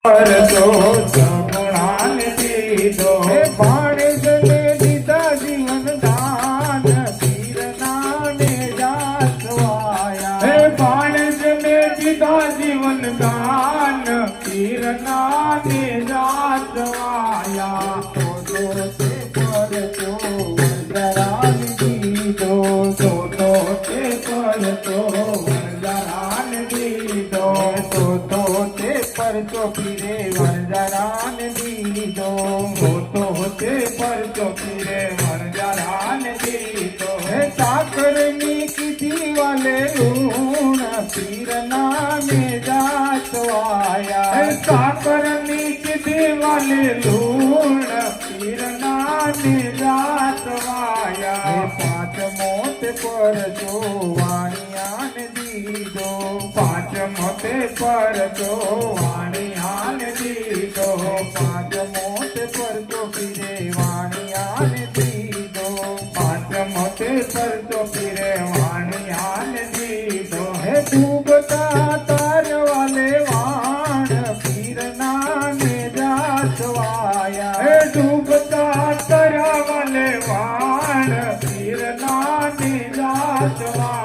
પરચો સગુણાન દીધો ભાણેજને દીધા જીવન દાન પીરના ને જાસવાયા હે ભાણેજને દીધા જીવન દાન પીરના ને જાસવાયા તો તે પરચો વરદાન દીધો તો તે પરચો વરદાન દીધો તો તે પરચો પીરે વરદાન દીધો તો તે પરચો પીરે વરદાન દીધો હે સાકરની કીધી વાલે લૂણ પીરના ને જાસવાયા હે સાકરની કીધી વાલે લૂણ પીરના ને જાસવાયા પાંચમો તે પરચો વાણિયાન દીધો પાંચમો તે પરચો વાણિયાન દીધો પાંચમો તે પરચો પીરે વાણિયાન દીધો પાંચમો તે પરચો પીરે વાણિયાન દીધો હે ડૂબતા તારવાલે વાણ પીરના ને જાસવાયા હે ડૂબતા તારવાલે વાણ પીરના ને જાસવાયા